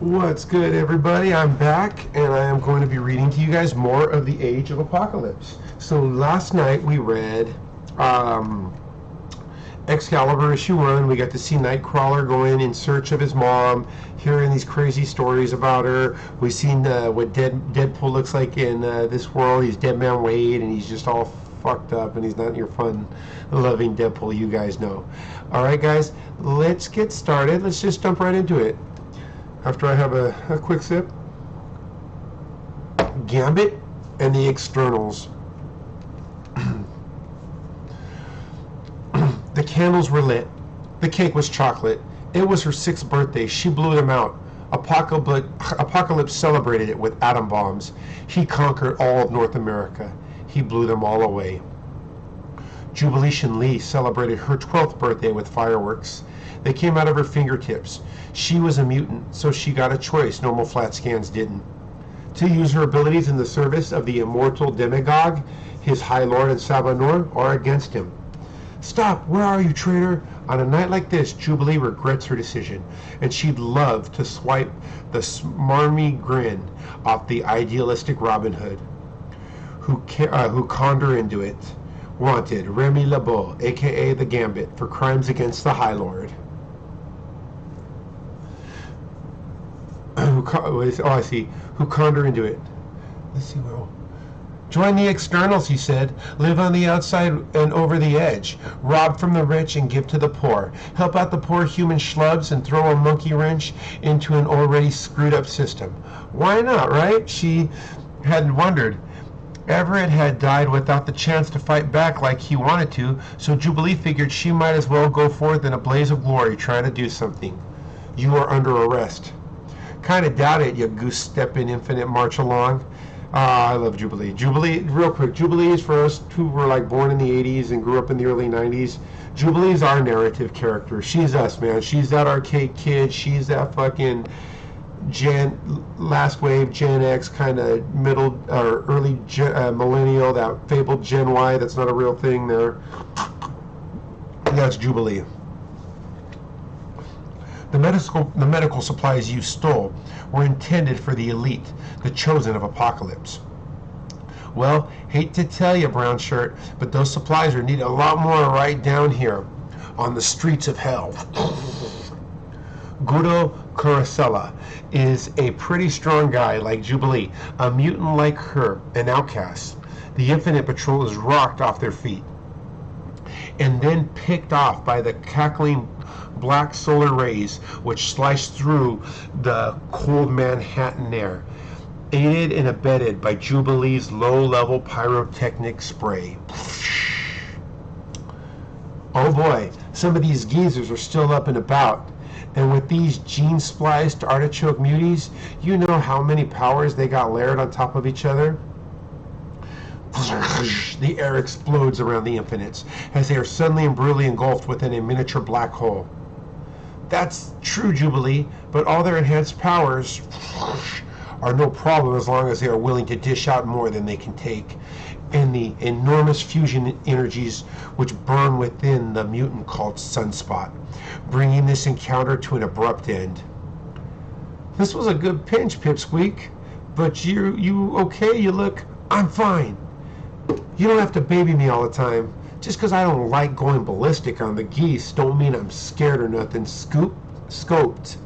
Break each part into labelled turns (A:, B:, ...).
A: What's good, everybody? I'm back, and I am going to be reading to you guys more of the Age of Apocalypse. So last night we read Excalibur issue 1. We got to see Nightcrawler going in search of his mom, hearing these crazy stories about her. We've seen what Deadpool looks like in this world. He's Dead Man Wade, and he's just all fucked up, and he's not your fun-loving Deadpool you guys know. All right, guys, let's get started. Let's just jump right into it. After I have a quick sip. Gambit and the Externals. The candles were lit. The cake was chocolate. It was her 6th birthday. She blew them out. Apocalypse celebrated it with atom bombs. He conquered all of North America. He blew them all away. Jubilation Lee celebrated her 12th birthday with fireworks. They came out of her fingertips. She was a mutant, so she got a choice normal flat scans didn't. To use her abilities in the service of the immortal demagogue, his High Lord and Sabanor, or against him. Stop! Where are you, traitor? On a night like this, Jubilee regrets her decision, and she'd love to swipe the smarmy grin off the idealistic Robin Hood, who conned her into it. Wanted, Remy LeBeau, a.k.a. the Gambit, for crimes against the High Lord. I see. Who conned her into it. Let's see. Well, join the Externals, he said. Live on the outside and over the edge. Rob from the rich and give to the poor. Help out the poor human schlubs and throw a monkey wrench into an already screwed up system. Why not, right? She had wondered. Everett had died without the chance to fight back like he wanted to, so Jubilee figured she might as well go forth in a blaze of glory trying to do something. You are under arrest. Kind of doubt it, you goose-stepping infinite march along. I love Jubilee. Jubilee, real quick, Jubilee is for us who were like born in the 80s and grew up in the early 90s. Jubilee is our narrative character. She's us, man. She's that arcade kid. She's that fucking last wave Gen X kind of middle or early millennial, that fabled Gen Y. That's not a real thing there. That's Jubilee. The medical supplies you stole were intended for the elite, the chosen of Apocalypse. Well, hate to tell you, brown shirt, but those supplies are needed a lot more right down here on the streets of hell. Guido Carosella is a pretty strong guy like Jubilee, a mutant like her, an outcast. The Infinite Patrol is rocked off their feet and then picked off by the cackling black solar rays which sliced through the cold Manhattan air, aided and abetted by Jubilee's low-level pyrotechnic spray. Oh boy, some of these geezers are still up and about. And with these gene-spliced artichoke muties, you know how many powers they got layered on top of each other? The air explodes around the Infinites as they are suddenly and brutally engulfed within a miniature black hole. That's true, Jubilee, but all their enhanced powers are no problem as long as they are willing to dish out more than they can take. And the enormous fusion energies which burn within the mutant called Sunspot, bringing this encounter to an abrupt end. This was a good pinch, Pipsqueak, but you okay? You look... I'm fine. You don't have to baby me all the time. Just because I don't like going ballistic on the geese don't mean I'm scared or nothing. Scoped.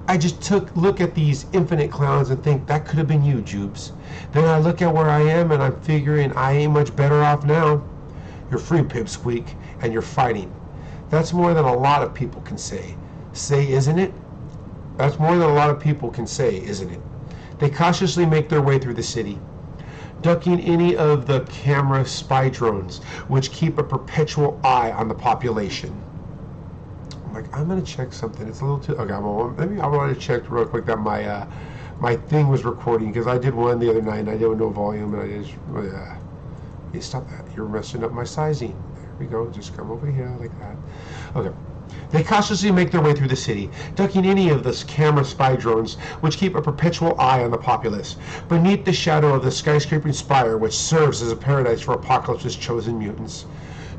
A: I just look at these infinite clowns and think that could have been you, Jubes. Then I look at where I am and I'm figuring I ain't much better off now. You're free, Pipsqueak, and you're fighting. That's more than a lot of people can say. Isn't it? That's more than a lot of people can say, isn't it? They cautiously make their way through the city, ducking any of the camera spy drones, which keep a perpetual eye on the population. I'm gonna check something. It's a little too... Okay, maybe I want to check real quick that my thing was recording, because I did one the other night and I did no volume and I just... Hey, stop that. You're messing up my sizing. There we go. Just come over here like that. Okay. They cautiously make their way through the city, ducking any of the camera spy drones which keep a perpetual eye on the populace, beneath the shadow of the skyscraping spire which serves as a paradise for Apocalypse's chosen mutants.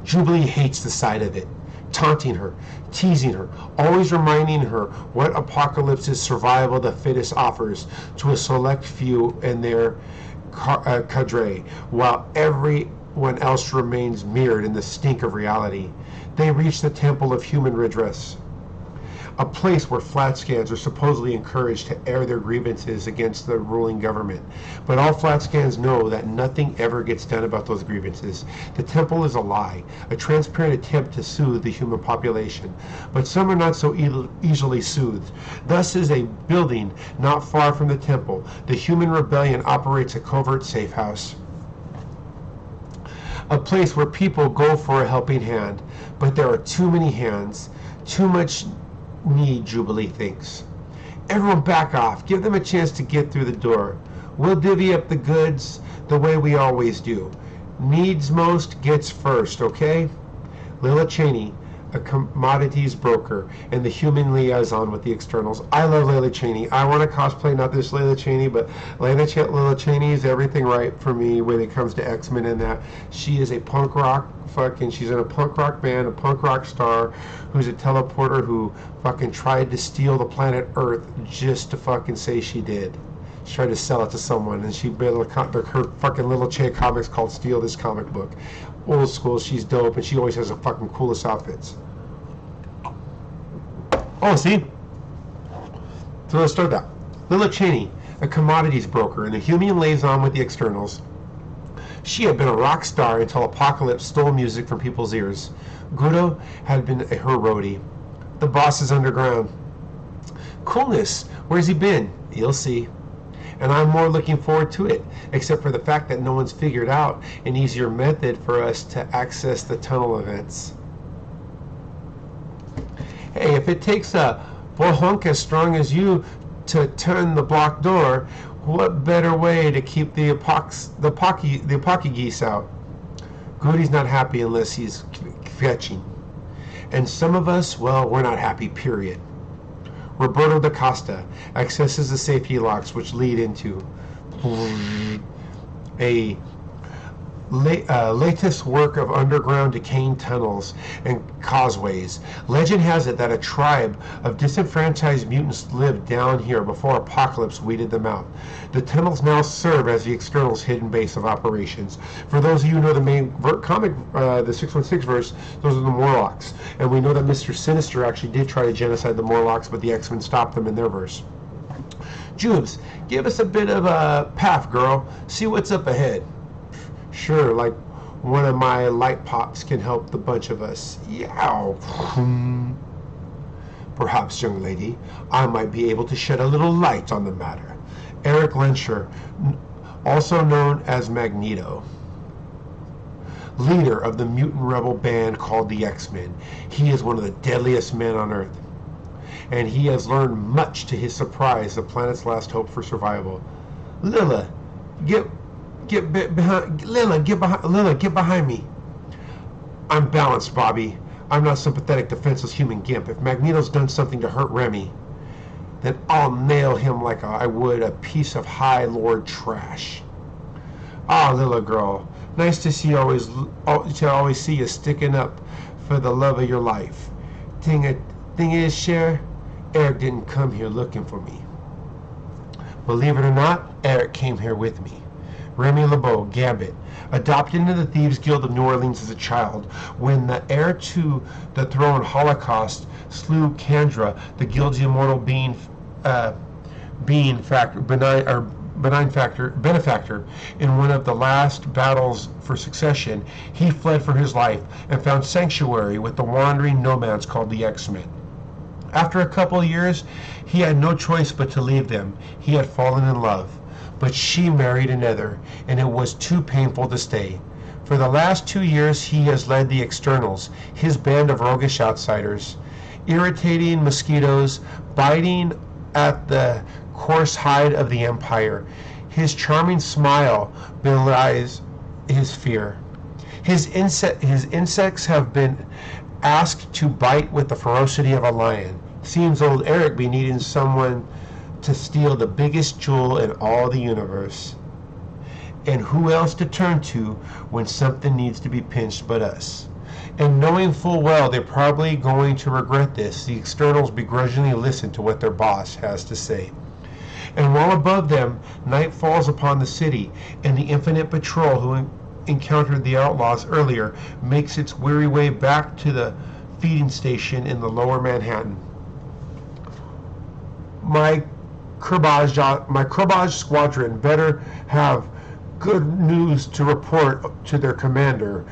A: Jubilee hates the sight of it. taunting her, teasing her, always reminding her what Apocalypse's survival of the fittest offers to a select few and their cadre, while everyone else remains mirrored in the stink of reality. They reach the Temple of Human Redress, a place where flat scans are supposedly encouraged to air their grievances against the ruling government. But all flat scans know that nothing ever gets done about those grievances. The temple is a lie, a transparent attempt to soothe the human population. But some are not so easily soothed. Thus is a building not far from the temple. The human rebellion operates a covert safe house, a place where people go for a helping hand. But there are too many hands, too much need, Jubilee thinks. Everyone back off. Give them a chance to get through the door. We'll divvy up the goods the way we always do. Needs most gets first, okay? Lila Cheney, a commodities broker and the human liaison with the externals. I love Lila Cheney. I want to cosplay not this Lila Cheney, but Lila Cheney is everything right for me when it comes to X-Men, and that she is a punk rock she's in a punk rock band, a punk rock star who's a teleporter who fucking tried to steal the planet Earth just to fucking say she did. She tried to sell it to someone, and she made her fucking little Che comics called Steal This Comic Book. Old school, she's dope, and she always has the fucking coolest outfits. Oh, see? So let's start that. Lila Cheney, a commodities broker and a human liaison with the externals. She had been a rock star until Apocalypse stole music from people's ears. Gudo had been her roadie. The boss is underground. Coolness, where's he been? You'll see. And I'm more looking forward to it, except for the fact that no one's figured out an easier method for us to access the tunnel events. Hey, if it takes a bohunk as strong as you to turn the block door, what better way to keep the pocky geese out? Goody's not happy unless he's fetching. And some of us, well, we're not happy, period. Roberto da Costa accesses the safety locks which lead into a latest work of underground decaying tunnels and causeways. Legend has it that a tribe of disenfranchised mutants lived down here before Apocalypse weeded them out. The tunnels now serve as the external's hidden base of operations. For those of you who know the main comic, the 616 verse, those are the Morlocks. And we know that Mr. Sinister actually did try to genocide the Morlocks, but the X-Men stopped them in their verse. Jubes, give us a bit of a path, girl. See what's up ahead. Sure, like one of my light pops can help the bunch of us. Yow. Perhaps, young lady, I might be able to shed a little light on the matter. Eric Lensher, also known as Magneto, leader of the mutant rebel band called the X-Men. He is one of the deadliest men on Earth, and he has learned much to his surprise, the planet's last hope for survival. Lila, get behind me. I'm balanced, Bobby. I'm not some pathetic, defenseless human gimp. If Magneto's done something to hurt Remy, then I'll nail him like I would a piece of High Lord trash. Ah, Lila girl, nice to see always see you sticking up for the love of your life. Thing is, Cher, Eric didn't come here looking for me. Believe it or not, Eric came here with me. Remy LeBeau, Gambit, adopted into the Thieves Guild of New Orleans as a child. When the heir to the throne Holocaust slew Kandra, the guild's immortal benefactor, in one of the last battles for succession, he fled for his life and found sanctuary with the wandering nomads called the X-Men. After a couple of years, he had no choice but to leave them. He had fallen in love. But she married another, and it was too painful to stay. For the last 2 years, he has led the Externals, his band of roguish outsiders, irritating mosquitoes, biting at the coarse hide of the Empire. His charming smile belies his fear. His insects have been asked to bite with the ferocity of a lion. Seems old Eric be needing someone to steal the biggest jewel in all the universe. And who else to turn to when something needs to be pinched but us? And knowing full well they're probably going to regret this, the externals begrudgingly listen to what their boss has to say. And while above them, night falls upon the city, and the Infinite Patrol, who encountered the outlaws earlier, makes its weary way back to the feeding station in the lower Manhattan. My Kerbaj squadron better have good news to report to their commandant.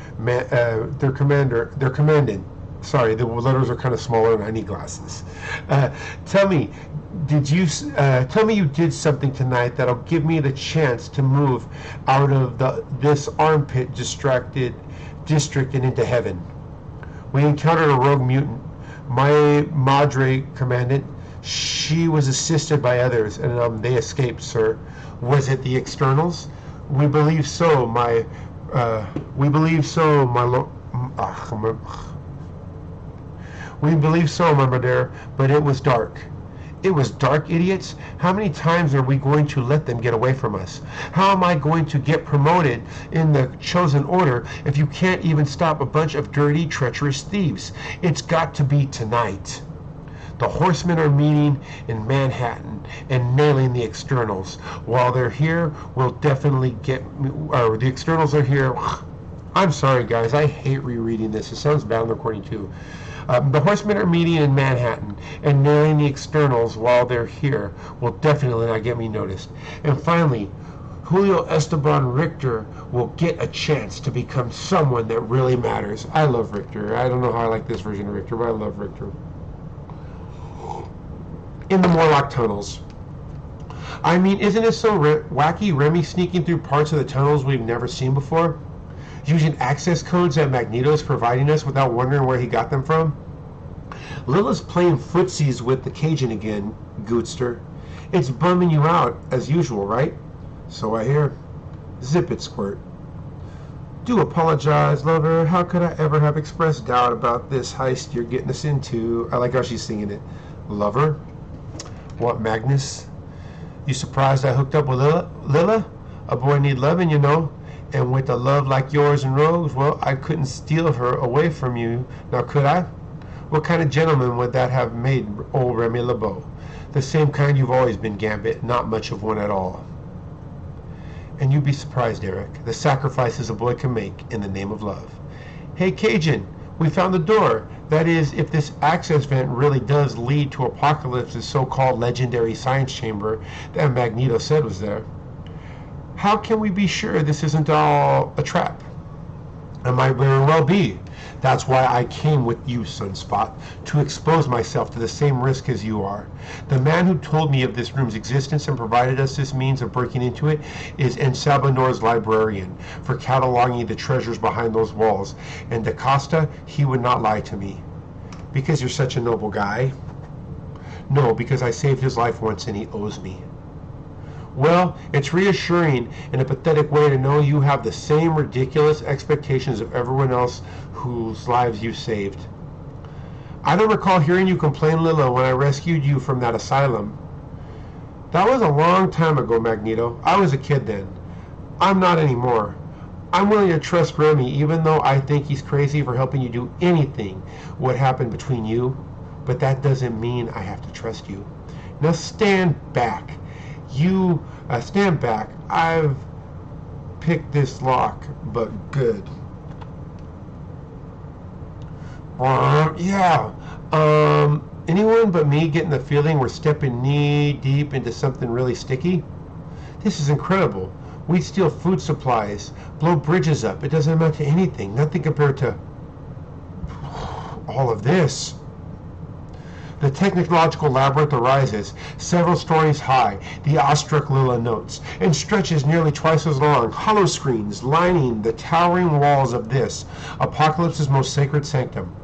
A: Sorry, the letters are kind of smaller and I need glasses. Tell me you did something tonight that'll give me the chance to move out of this armpit distracted district and into heaven. We encountered a rogue mutant. My Madre commandant, she was assisted by others, and they escaped, sir. Was it the externals? We believe so, my brother, but it was dark. It was dark, idiots? How many times are we going to let them get away from us? How am I going to get promoted in the chosen order if you can't even stop a bunch of dirty, treacherous thieves? It's got to be tonight. The horsemen are meeting in Manhattan and nailing the externals. While they're here, we'll definitely the externals are here. I'm sorry, guys. I hate rereading this. It sounds bad on the recording, too. The horsemen are meeting in Manhattan and nailing the externals while they're here will definitely not get me noticed. And finally, Julio Esteban Richter will get a chance to become someone that really matters. I love Richter. I don't know how I like this version of Richter, but I love Richter. In the Morlock tunnels. I mean, isn't it so wacky, Remy sneaking through parts of the tunnels we've never seen before? Using access codes that Magneto's providing us without wondering where he got them from? Lila's playing footsies with the Cajun again, Gootster. It's bumming you out, as usual, right? So I hear. Zip it, Squirt. Do apologize, lover. How could I ever have expressed doubt about this heist you're getting us into? I like how she's singing it. Lover? What, Magnus? You surprised I hooked up with Lila? A boy need loving, you know. And with a love like yours and Rogue's, well, I couldn't steal her away from you. Now, could I? What kind of gentleman would that have made old Remy LeBeau? The same kind you've always been, Gambit. Not much of one at all. And you'd be surprised, Eric. The sacrifices a boy can make in the name of love. Hey, Cajun, we found the door. That is, if this access vent really does lead to Apocalypse's so-called legendary science chamber that Magneto said was there. How can we be sure this isn't all a trap? It might very well be. That's why I came with you, Sunspot, to expose myself to the same risk as you are. The man who told me of this room's existence and provided us this means of breaking into it is Ensabanor's librarian, for cataloging the treasures behind those walls. And DaCosta, he would not lie to me. Because you're such a noble guy? No, because I saved his life once and he owes me. Well, it's reassuring in a pathetic way to know you have the same ridiculous expectations of everyone else whose lives you saved. I don't recall hearing you complain, Lila, when I rescued you from that asylum. That was a long time ago, Magneto. I was a kid then. I'm not anymore. I'm willing to trust Remy, even though I think he's crazy for helping you do anything what happened between you. But that doesn't mean I have to trust you. Now stand back. Stand back. I've picked this lock, but good. Anyone but me getting the feeling we're stepping knee deep into something really sticky? This is incredible. We'd steal food supplies, blow bridges up. It doesn't amount to anything. Nothing compared to all of this. The technological labyrinth arises, several stories high, the awestruck Lila notes, and stretches nearly twice as long, hollow screens lining the towering walls of this, Apocalypse's most sacred sanctum,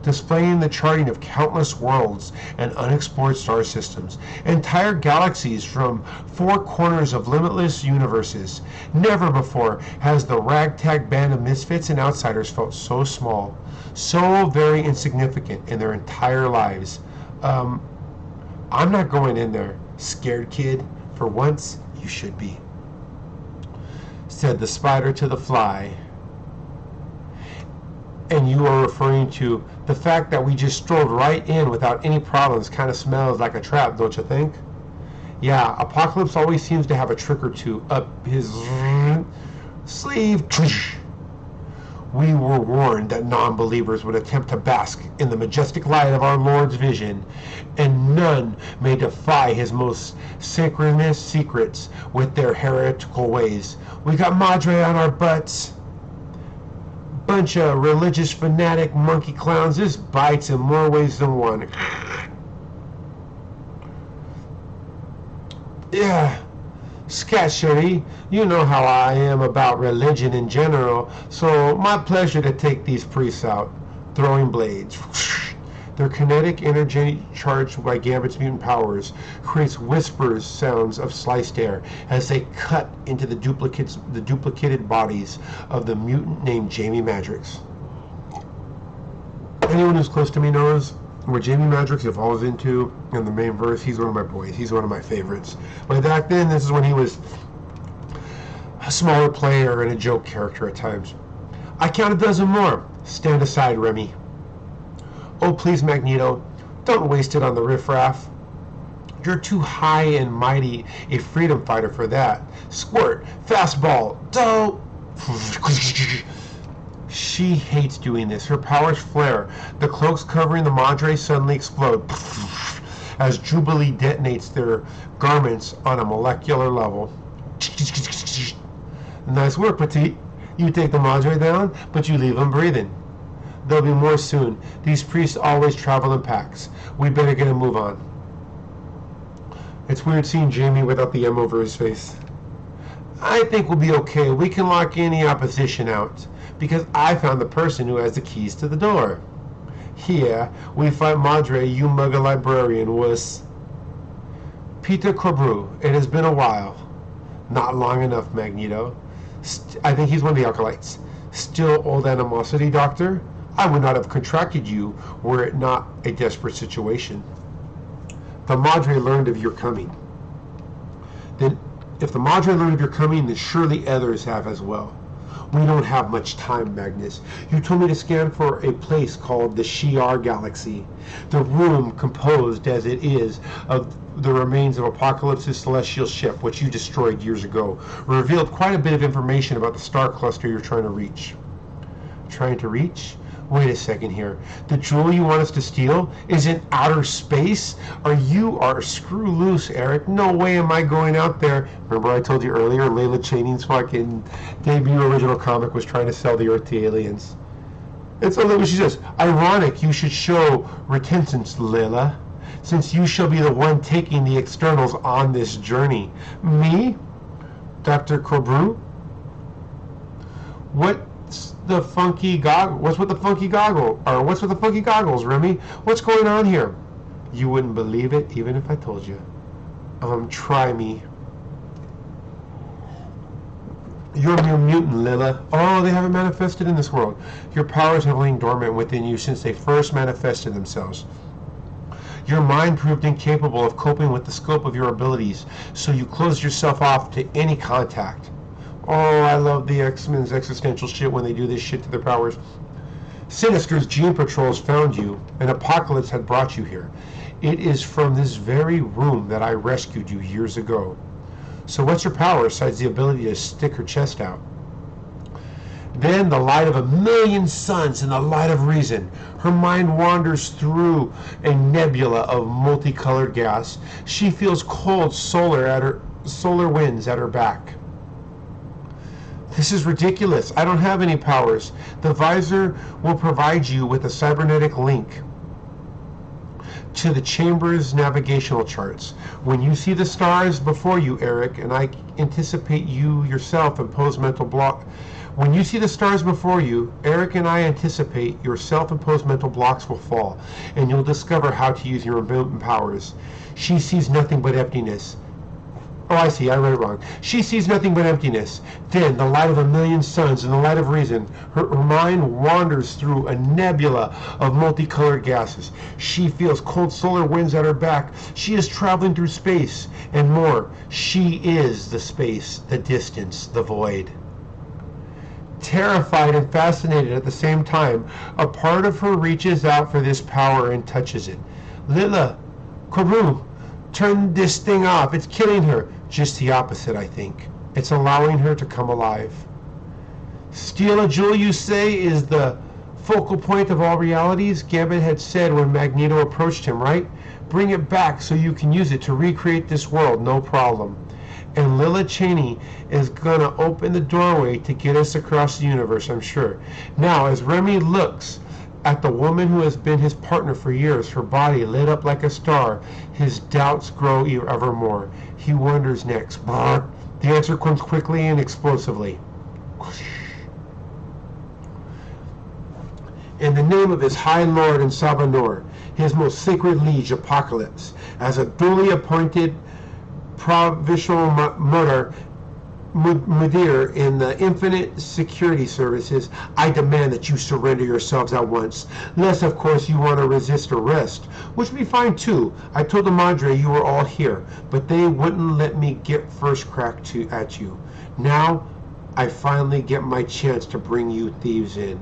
A: displaying the charting of countless worlds and unexplored star systems, entire galaxies from four corners of limitless universes. Never before has the ragtag band of misfits and outsiders felt so small, so very insignificant in their entire lives. I'm not going in there, scared kid. For once, you should be, said the spider to the fly. And you are referring to the fact that we just strolled right in without any problems. Kind of smells like a trap, don't you think? Yeah, Apocalypse always seems to have a trick or two up his sleeve. We were warned that non-believers would attempt to bask in the majestic light of our Lord's vision, and none may defy his most sacred secrets with their heretical ways. We got Madre on our butts. Bunch of religious fanatic monkey clowns. This bites in more ways than one. Yeah. Scat Cherie, you know how I am about religion in general, so my pleasure to take these priests out. Throwing blades. Their kinetic energy charged by Gambit's mutant powers creates whispers sounds of sliced air as they cut into the duplicated bodies of the mutant named Jamie Madrox. Anyone who's close to me knows what Jamie Madrox evolves into in the main verse. He's one of my boys. He's one of my favorites. But back then, this is when he was a smaller player and a joke character at times. I count a dozen more. Stand aside, Remy. Oh, please, Magneto, don't waste it on the riffraff. You're too high and mighty a freedom fighter for that. Squirt, fastball, dope. She hates doing this. Her powers flare. The cloaks covering the Madre suddenly explode as Jubilee detonates their garments on a molecular level. Nice work, Petite. You take the Madre down, but you leave them breathing. There'll be more soon. These priests always travel in packs. We better get a move on. It's weird seeing Jamie without the M over his face. I think we'll be okay. We can lock any opposition out, because I found the person who has the keys to the door. Yeah, we fight Madre, you mugger librarian, wuss. Peter Corbeau, it has been a while. Not long enough, Magneto. I think he's one of the Acolytes. Still old animosity, Doctor? I would not have contracted you were it not a desperate situation. The Madre learned of your coming. Then, if the Madre learned of your coming, then surely others have as well. We don't have much time, Magnus. You told me to scan for a place called the Shi'ar Galaxy. The room, composed as it is of the remains of Apocalypse's celestial ship, which you destroyed years ago, revealed quite a bit of information about the star cluster you're trying to reach. Trying to reach? Wait a second here. The jewel you want us to steal is in outer space? You are screw loose, Eric. No way am I going out there. Remember I told you earlier, Layla Chaney's fucking debut original comic was trying to sell the Earth to aliens. It's only what she says. Ironic you should show repentance, Layla, since you shall be the one taking the externals on this journey. Me? Dr. Corbeau? What's with the funky goggles, Remy? What's going on here? You wouldn't believe it even if I told you. Try me. You're a mere mutant, Lila. Oh, they haven't manifested in this world. Your powers have lain dormant within you since they first manifested themselves. Your mind proved incapable of coping with the scope of your abilities, so you closed yourself off to any contact. Oh, I love the X-Men's existential shit when they do this shit to their powers. Sinister's gene patrols found you, and Apocalypse had brought you here. It is from this very room that I rescued you years ago. So what's your power besides the ability to stick her chest out? Then the light of a million suns and the light of reason. Her mind wanders through a nebula of multicolored gas. She feels cold solar winds at her back. This is ridiculous. I don't have any powers. The visor will provide you with a cybernetic link to the chamber's navigational charts. When you see the stars before you, Eric, and I anticipate you yourself impose mental block. When you see the stars before you, Eric and I anticipate your self-imposed mental blocks will fall, and you'll discover how to use your mutant powers. She sees nothing but emptiness. Oh, I see, I read it wrong. She sees nothing but emptiness. Then, the light of a million suns and the light of reason, her mind wanders through a nebula of multicolored gases. She feels cold solar winds at her back. She is traveling through space, and more. She is the space, the distance, the void. Terrified and fascinated at the same time, a part of her reaches out for this power and touches it. Lila, Karu, turn this thing off. It's killing her. Just the opposite, I think. It's allowing her to come alive. Steal a jewel, you say, is the focal point of all realities? Gambit had said when Magneto approached him, right? Bring it back so you can use it to recreate this world, no problem. And Lila Cheney is gonna open the doorway to get us across the universe, I'm sure. Now, as Remy looks at the woman who has been his partner for years, her body lit up like a star, his doubts grow ever more. He wonders next. The answer comes quickly and explosively. In the name of his High Lord and Sabanor, his most sacred liege, Apocalypse, as a duly appointed provincial Mudir in the Infinite Security Services, I demand that you surrender yourselves at once. Unless, of course, you want to resist arrest, which would be fine too. I told the Madre you were all here, but they wouldn't let me get first crack at you. Now, I finally get my chance to bring you thieves in.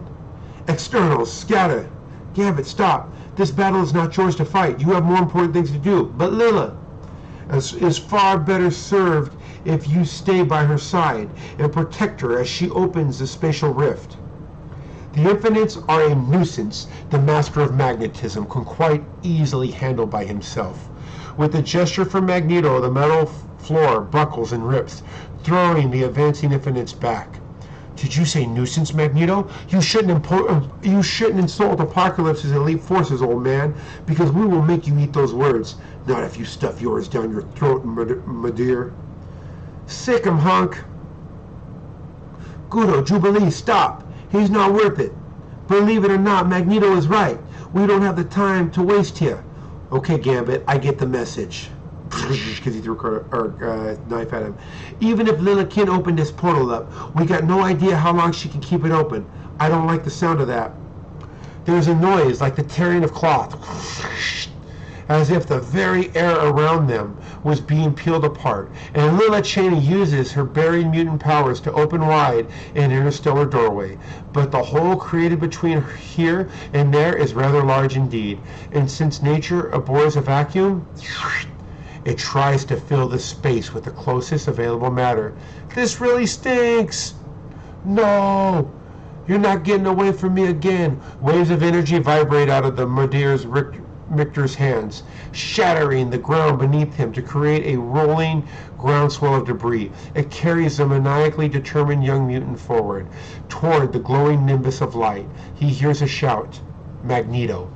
A: Externals, scatter. Gambit, stop. This battle is not yours to fight. You have more important things to do. But Lila is far better served if you stay by her side and protect her as she opens the spatial rift. The Infinites are a nuisance the master of magnetism can quite easily handle by himself. With a gesture from Magneto, the metal floor buckles and rips, throwing the advancing Infinites back. Did you say nuisance, Magneto? You shouldn't insult Apocalypse's elite forces, old man, because we will make you eat those words. Not if you stuff yours down your throat, my dear. Sick him, hunk. Guido, Jubilee, stop. He's not worth it. Believe it or not, Magneto is right. We don't have the time to waste here. Okay, Gambit, I get the message. Because he threw a knife at him. Even if Lila can open this portal up, we got no idea how long she can keep it open. I don't like the sound of that. There's a noise like the tearing of cloth, as if the very air around them was being peeled apart. And Lila Cheney uses her buried mutant powers to open wide an interstellar doorway. But the hole created between here and there is rather large indeed. And since nature abhors a vacuum, it tries to fill the space with the closest available matter. This really stinks. No, you're not getting away from me again. Waves of energy vibrate out of the Mudir's Richter's hands, shattering the ground beneath him to create a rolling groundswell of debris. It carries the maniacally determined young mutant forward, toward the glowing nimbus of light. He hears a shout. Magneto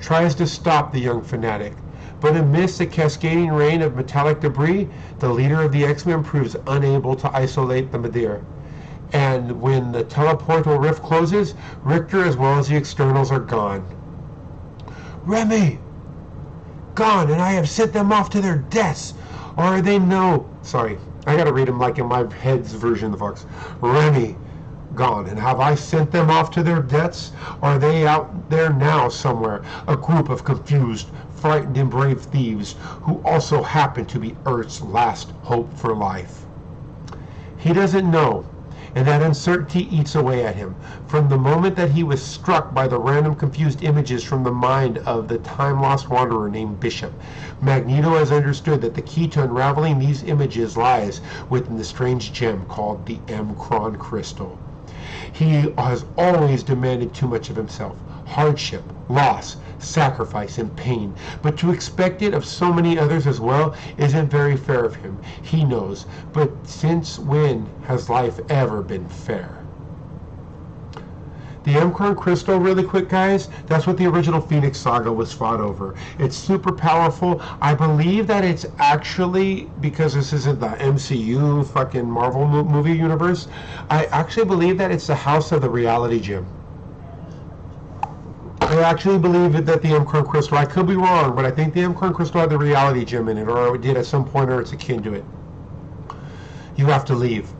A: tries to stop the young fanatic, but amidst the cascading rain of metallic debris, the leader of the X-Men proves unable to isolate the Mudir. And when the teleportal rift closes, Richter as well as the externals are gone. Remy! Gone, and I have sent them off to their deaths. Or are they Sorry, I gotta read them like in my head's version of the Fox. Remy! Gone, and have I sent them off to their deaths? Or are they out there now somewhere? A group of confused, frightened and brave thieves who also happen to be Earth's last hope for life. He doesn't know, and that uncertainty eats away at him. From the moment that he was struck by the random confused images from the mind of the time-lost wanderer named Bishop, Magneto has understood that the key to unraveling these images lies within the strange gem called the M-Cron crystal. He has always demanded too much of himself. Hardship, loss, sacrifice, and pain. But to expect it of so many others as well isn't very fair of him. He knows. But since when has life ever been fair? The M-Cron crystal, really quick, guys, that's what the original Phoenix Saga was fought over. It's super powerful. I believe that it's actually, because this isn't the MCU fucking Marvel movie universe, I actually believe that it's the house of the reality gem. I actually believe that the M-Cron crystal, I could be wrong, but I think the M-Cron crystal had the reality gem in it, or it did at some point, or it's akin to it. You have to leave.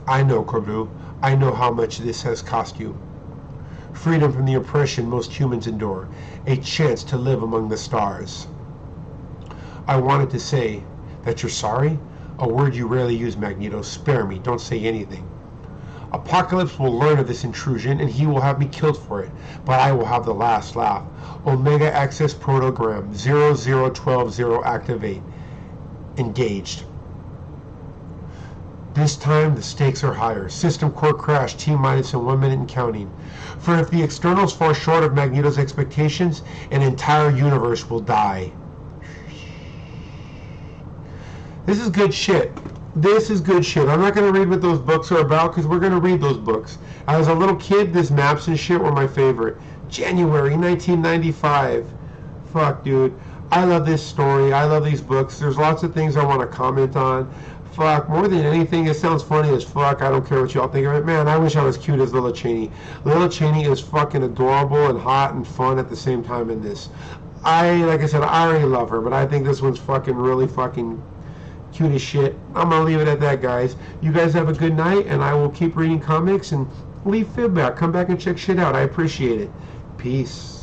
A: I know, Corbu. I know how much this has cost you. Freedom from the oppression most humans endure. A chance to live among the stars. I wanted to say that you're sorry. A word you rarely use, Magneto. Spare me. Don't say anything. Apocalypse will learn of this intrusion and he will have me killed for it, but I will have the last laugh. Omega Access Protogram 00120 activate. Engaged. This time the stakes are higher. System core crash, T-minus in 1 minute and counting. For if the externals fall short of Magneto's expectations, an entire universe will die. This is good shit. This is good shit. I'm not going to read what those books are about because we're going to read those books. As a little kid, this maps and shit were my favorite. January 1995. Fuck, dude. I love this story. I love these books. There's lots of things I want to comment on. Fuck, more than anything, it sounds funny as fuck. I don't care what y'all think of it. Man, I wish I was cute as Lila Cheney. Lila Cheney is fucking adorable and hot and fun at the same time in this. Like I said, I already love her, but I think this one's fucking really fucking cute as shit. I'm gonna leave it at that, guys. You guys have a good night, and I will keep reading comics and leave feedback. Come back and check shit out. I appreciate it. Peace.